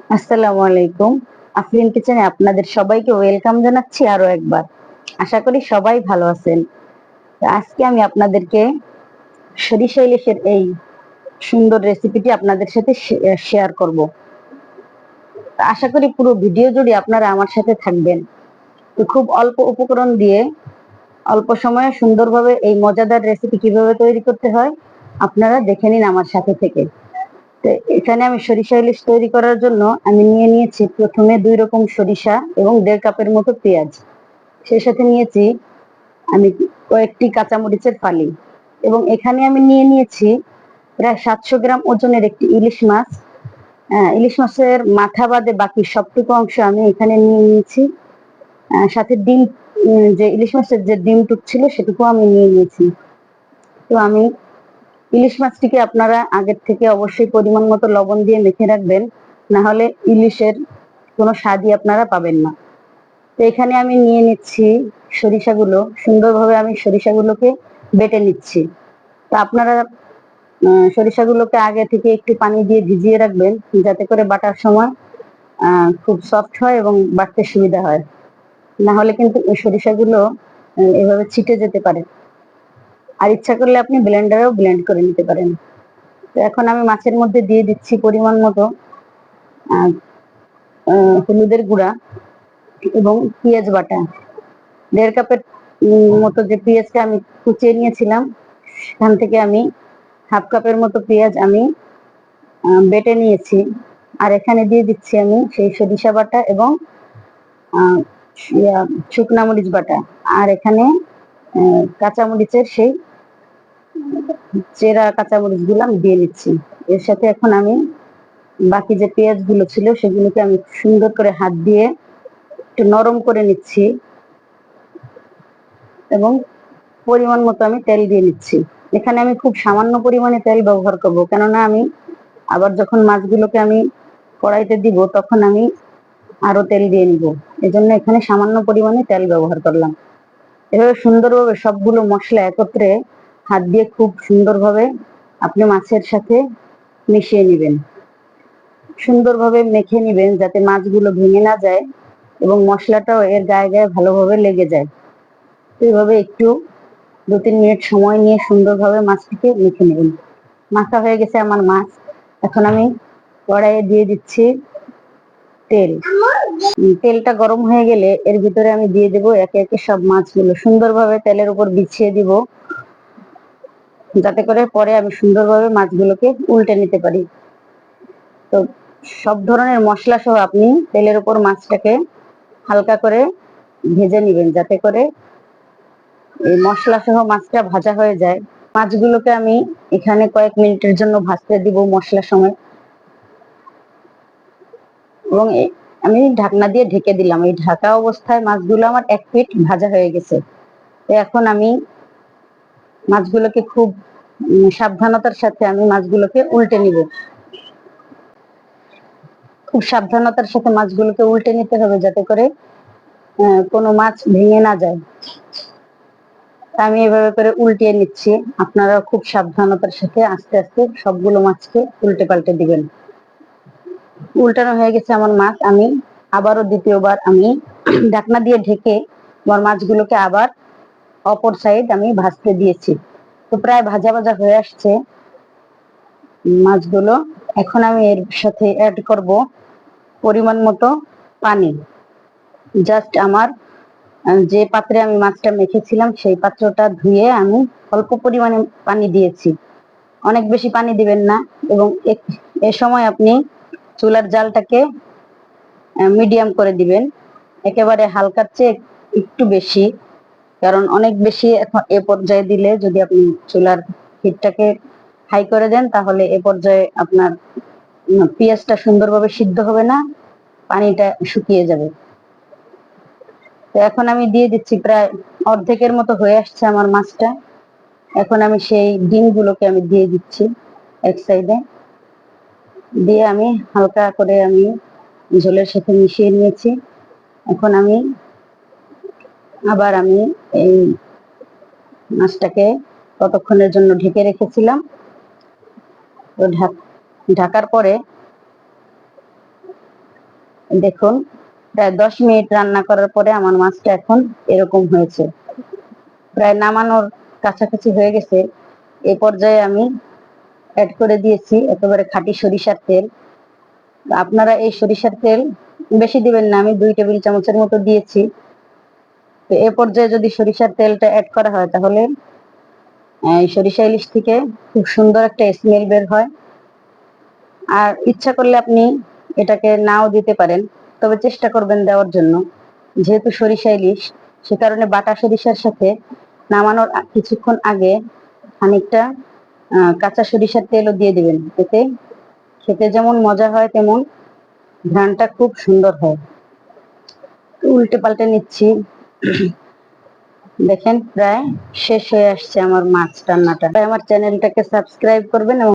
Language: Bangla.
আসসালামু আলাইকুম। আফরিন কিচেনে আপনাদের সবাইকে ওয়েলকাম জানাচ্ছি আরো একবার। আশা করি সবাই ভালো আছেন। আজকে আমি আপনাদেরকে সরিষা ইলিশের এই সুন্দর রেসিপিটি আপনাদের সাথে শেয়ার করব। আশা করি পুরো ভিডিও জুড়ে আপনারা আমার সাথে থাকবেন। তো খুব অল্প উপকরণ দিয়ে অল্প সময়ে সুন্দরভাবে এই মজাদার রেসিপি কিভাবে তৈরি করতে হয় আপনারা দেখে নিন আমার সাথে থেকে। তো এখানে আমি সরিষা ইলিশ তৈরি করার জন্য আমি নিয়ে নিয়েছি প্রথমে 2 রকম সরিষা এবং 1.5 কাপের মতো পেঁয়াজ। সেই সাথে নিয়েছি আমি কয়েকটি কাঁচামরিচের ফালি এবং এখানে আমি নিয়ে নিয়েছি প্রায় 700 গ্রাম ওজনের একটি ইলিশ মাছ। ইলিশ মাছের মাথা বাদে বাকি সবটুকু অংশ আমি এখানে নিয়ে নিয়েছি। সাথে ডিম, যে ইলিশ মাছের যে ডিমটুক ছিল সেটুকু আমি নিয়ে নিয়েছি। তো আমি ইলিশ মাছটিকে আপনারা আগের থেকে অবশ্যই পরিমাণ মতো লবণ দিয়ে মেখে রাখবেন, না হলে ইলিশের কোনো স্বাদই আপনারা পাবেন না। তো এখানে আমি নিয়ে নিচ্ছি সরিষাগুলো, সুন্দরভাবে আমি সরিষাগুলোকে বেটে নিচ্ছি। তো আপনারা সরিষাগুলোকে আগে থেকে একটু পানি দিয়ে ভিজিয়ে রাখবেন, যাতে করে বাটার সময় খুব সফট হয় এবং বাটতে সুবিধা হয়। না হলে কিন্তু এই সরিষাগুলো এভাবে ছিটে যেতে পারে। আর ইচ্ছা করলে আপনি ব্লেন্ডারেও ব্লেন্ড করে নিতে পারেন। তো এখন আমি মাছের মধ্যে দিয়ে দিচ্ছি পরিমাণ মতো হলুদের গুঁড়া এবং পেঁয়াজ বাটা। 1.5 কাপের মতো যে পেঁয়াজটা আমি কুচিয়ে নিয়েছিলাম, সেখান থেকে আমি 1/2 কাপের মতো পেঁয়াজ আমি বেটে নিয়েছি। আর এখানে দিয়ে দিচ্ছি আমি সেই সরিষা বাটা এবং শুকনা মরিচ বাটা। আর এখানে কাঁচামরিচের সেই চেরা কাঁচামরিচ গুলো আমি দিয়ে নিচ্ছি। এর সাথে এখন আমি বাকি যে পেঁয়াজ গুলো ছিল সেগুলোকে আমি সুন্দর করে হাত দিয়ে একটু নরম করে নিচ্ছি এবং পরিমাণ মতো আমি তেল দিয়ে নিচ্ছি। এখানে আমি খুব সামান্য পরিমাণে তেল ব্যবহার করব, কেননা আমি আবার যখন মাছগুলোকে আমি কড়াইতে দিব তখন আমি আরো তেল দিয়ে নিব। এজন্য এখানে সামান্য পরিমাণে তেল ব্যবহার করলাম। এভাবে সুন্দরভাবে সবগুলো মশলা একত্রে হাত দিয়ে খুব সুন্দরভাবে আপনি মাছের সাথে মিশিয়ে নেবেন। সুন্দরভাবে মেখে নেবেন যাতে মাছগুলো ভেঙে না যায় এবং মশলাটাও এর গায়ে গায়ে ভালোভাবে লেগে যায়। এইভাবে একটু 2-3 মিনিট সময় নিয়ে সুন্দরভাবে মাছটিকে মেখে নেবেন। মাখা হয়ে গেছে আমার মাছ। এখন আমি কড়াইয়ে দিয়ে দিচ্ছি তেল। তেলটা গরম হয়ে গেলে এর ভিতরে আমি দিয়ে দেব একে একে সব মাছগুলো সুন্দরভাবে তেলের উপর বিছিয়ে দিব, যাতে করে পরে আমি সুন্দরভাবে মাছগুলোকে উল্টে নিতে পারি। তো সব ধরনের মশলা সহ আপনি তেলের উপর মাছটাকে হালকা করে ভেজে নেবেন, যাতে করে এই মশলা সহ মাছটা ভাজা হয়ে যায়। মাছগুলোকে আমি এখানে কয়েক মিনিটের জন্য ভাজতে দিব মশলা সময় এবং আমি ঢাকনা দিয়ে ঢেকে দিলাম। এই ঢাকা অবস্থায় মাছগুলো আমার 1 পিঠ ভাজা হয়ে গেছে। তো এখন আমি মাছগুলোকে খুব সাবধানতার সাথে আমি মাছগুলোকে উল্টে নিব। খুব সাবধানতার সাথে মাছগুলোকে উল্টে নিতে হবে, যাতে করে কোনো মাছ ভেঙে না যায়। আমি এভাবে করে উল্টিয়ে নিচ্ছি। আপনারা খুব সাবধানতার সাথে আস্তে আস্তে সবগুলো মাছকে উল্টে পাল্টে দিবেন। উল্টানো হয়ে গেছে আমার মাছ। আমি আবারও দ্বিতীয়বার আমি ঢাকনা দিয়ে ঢেকে আমার মাছগুলোকে আবার অপর সাইড আমি ভাজতে দিয়েছি। তো প্রায় ভাজা ভাজা হয়ে আসছে মাছগুলো। এখন আমি এর সাথে অ্যাড করব পরিমাণ মতো পানি। জাস্ট আমার যে পাত্রে আমি মাছটা মেখেছিলাম সেই পাত্রটা ধুয়ে আমি অল্প পরিমাণে পানি দিয়েছি। অনেক বেশি পানি দিবেন না এবং এ সময় আপনি চুলার জালটাকে মিডিয়াম করে দিবেন, একেবারে হালকার চেয়ে একটু বেশি। কারণ অনেক বেশি এখন এ পর্যায়ে দিলে, যদি আপনি চুলার হিটটাকে হাই করে দেন, তাহলে এ পর্যায়ে আপনার পেঁয়াজটা সুন্দরভাবে সিদ্ধ হবে না, পানিটা শুকিয়ে যাবে। তো এখন আমি দিয়ে দিচ্ছি, প্রায় অর্ধেকের মতো হয়ে আসছে আমার মাছটা। এখন আমি সেই ডিমগুলোকে আমি দিয়ে দিচ্ছি এক সাইডে দিয়ে আমি হালকা করে আমি ঝোলের সাথে মিশিয়ে নিয়েছি। এখন আমি আবার আমি এই মাছটাকে ততক্ষণের জন্য ঢেকে রেখেছিলাম। তো ঢাকার পরে দেখুন, প্রায় 10 মিনিট রান্না করার পরে আমার মাছটা এখন এরকম হয়েছে, প্রায় নামানোর কাছাকাছি হয়ে গেছে। এই পর্যায়ে আমি অ্যাড করে দিয়েছি একেবারে খাঁটি সরিষার তেল। আপনারা এই সরিষার তেল বেশি দিবেন না, আমি 2 টেবিল চামচের মতো দিয়েছি। তো এ পর্যায়ে যদি সরিষার তেলটা অ্যাড করা হয় তাহলে সরিষা ইলিশ থেকে খুব সুন্দর একটা স্মেল বের হয়। আর ইচ্ছা করলে আপনি এটাকে নাও দিতে পারেন, তবে চেষ্টা করবেন দেওয়ার জন্য। যেহেতু সরিষা ইলিশ, সে কারণে বাটা সরিষার সাথে নামানোর কিছুক্ষণ আগে খানিকটা কাঁচা সরিষার তেলও দিয়ে দিবেন। এতে খেতে যেমন মজা হয় তেমন ঘ্রাণটা খুব সুন্দর হয়। উল্টে পাল্টে নিচ্ছি। দেখেন প্রায় শেষ হয়ে আসছে আমার মাছ রান্নাটা। আমার চ্যানেলটাকে সাবস্ক্রাইব করবেন এবং